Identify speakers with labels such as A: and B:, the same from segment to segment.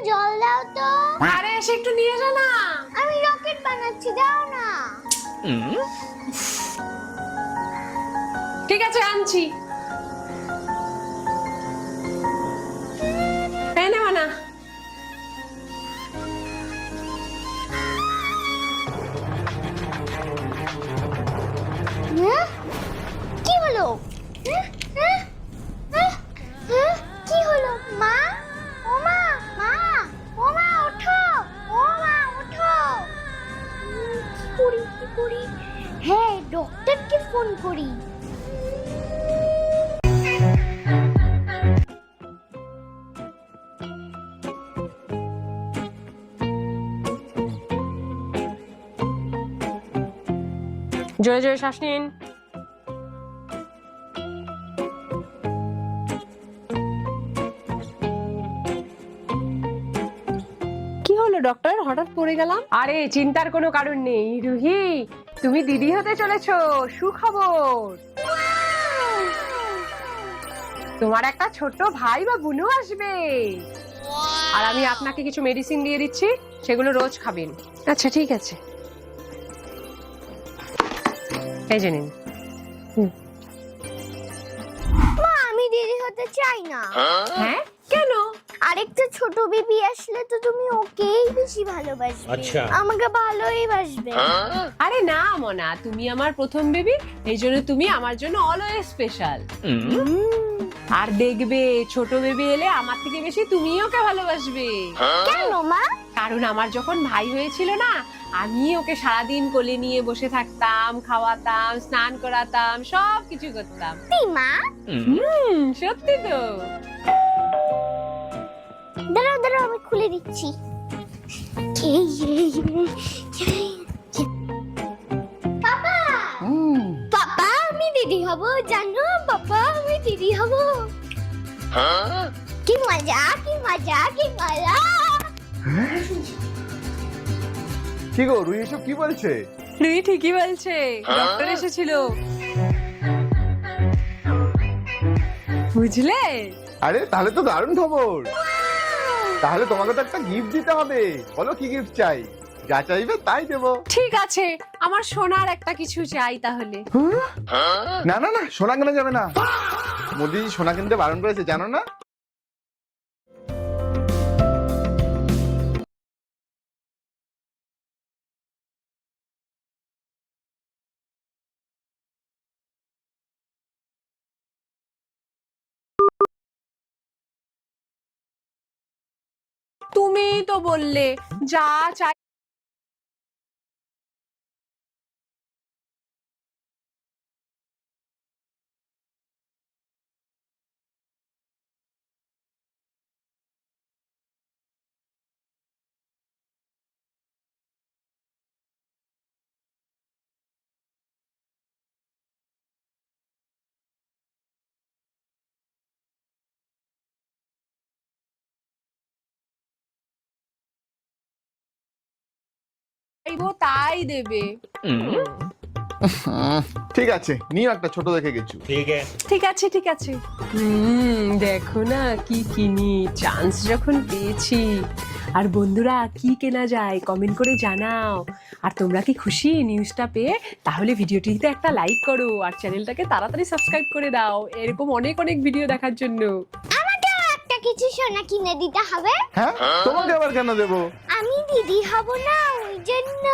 A: জল দাও তো।
B: আরে এসে একটু নিয়ে যা না।
A: আমি রকেট বানাচ্ছি, দাও না।
B: ঠিক আছে আনছি। এনে বানা।
A: কি হলো? কি হলো মা? ও মা, মা, ও মা ওঠো, ও মা ওঠো। কি করি? হ্যাঁ, ডক্টরকে ফোন করি।
B: জোরে জোরে শ্বাস নিন। কি হলো ডক্টর, হঠাৎ পড়ে গেলাম? আরে চিন্তার কোনো কারণ নেই রুহি, তুমি দিদি হতে চলেছো। সুখবর, তোমার একটা ছোট্ট ভাই বা বোনও আসবে। আর আমি আপনাকে কিছু মেডিসিন দিয়ে দিচ্ছি, সেগুলো রোজ খাবেন। আচ্ছা ঠিক আছে, এই যে নিন।
A: মা, আমি দিদি হতে চাই না।
B: হ্যাঁ কেন?
A: আরেকটা ছোট বেবি আসলে তো তুমি ওকেই বেশি ভালোবাসবে।
C: আচ্ছা।
A: আমাকে ভালোই বাসবে।
B: আরে না মনা, তুমি আমার প্রথম বেবি, এই জন্য তুমি আমার জন্য অলওয়েজ স্পেশাল। আর দেখবে ছোট বেবি এলে আমার থেকে বেশি তুমিও ওকে ভালোবাসবে।
A: কেন মা?
B: কারণ আমার যখন ভাই হয়েছিল না, আমি ওকে সারাদিন কোলে নিয়ে বসে থাকতাম, খাওয়াতাম, স্নান করাতাম, সব কিছু করতাম।
A: মা,
B: সত্যি তো।
A: দাঁড়াও দাঁড়াও, আমি খুলে দিচ্ছি। পাপা, পাপা আমি দিদি হব জানো? পাপা আমি দিদি হব। কি মজা, কি মজা, কি মজা।
D: কি গো রুহি, এসব কি বলছে?
B: রুহি ঠিকই বলছে, ডক্টর এসেছিল, বুঝলে?
D: আরে তাহলে তো দারুণ খবর। তাহলে তোমাকে তো একটা গিফট দিতে হবে। বলো কি গিফট চাই? যা চাইবে তাই দেবো।
B: ঠিক আছে, আমার সোনার একটা কিছু চাই তাহলে।
D: না না না, সোনা কেনা যাবে না। মোদি সোনা কিনতে বারণ করেছে, জানো না?
B: তুমি তো বললে যা চাই। চাইবো তাই দেবে।
D: ঠিক আছে, নিও একটা ছোট দেখে কিছু।
C: ठीक है।
B: ঠিক আছে ঠিক আছে। দেখো না কি কিনি, চান্স যখন পেয়েছি। আর বন্ধুরা, কি কেনা যায় কমেন্ট করে জানাও। আর তোমরা কি খুশি নিউজটা পেয়ে? তাহলে ভিডিওটিতে একটা লাইক করো আর চ্যানেলটাকে তাড়াতাড়ি সাবস্ক্রাইব করে দাও এরকম অনেক অনেক ভিডিও দেখার জন্য।
A: আমাকেও একটা কিছু সোনা কিনে দিতে হবে।
D: হ্যাঁ, তোমাকে আবার কেন দেবো?
A: আমি দিদি হব না, ওই জন্য।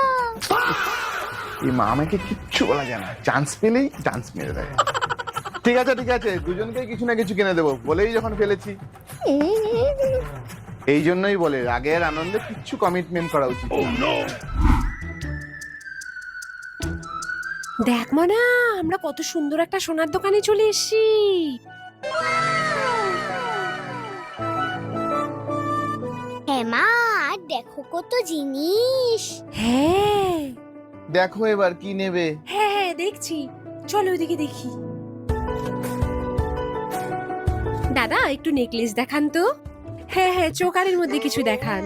D: এই মা আমাকে কিচ্ছু বলা যায় না, চান্স পেলেই চান্স মেরে দেয়। ঠিক আছে ঠিক আছে, দুজনকেই কিছু না কিছু কিনে দেবো বলেই যখন ফেলেছি। এই জন্যই বলে রাগের আনন্দে কিচ্ছু কমিটমেন্ট করা উচিত না।
B: দেখ মানা, আমরা কত সুন্দর একটা সোনার দোকানে চলে এসেছি।
A: হ্যাঁ মা, দেখো কত জিনিস।
B: হ্যাঁ
D: দেখো এবার কি নেবে।
B: হ্যাঁ হ্যাঁ দেখছি, চলো ওইদিকে দেখি। দাদা একটু নেকলেস দেখান তো। হ্যাঁ হ্যাঁ, চোকারের মধ্যে কিছু দেখান।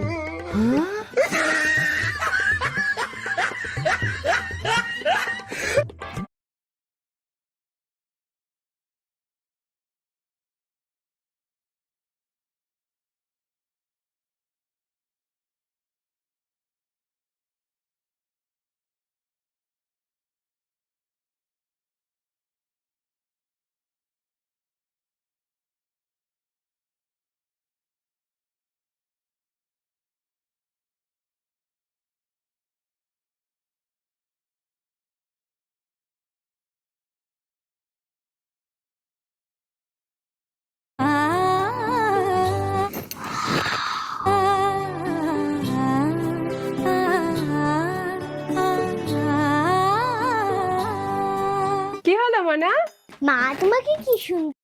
A: মা তোমাকে কি সুন্দর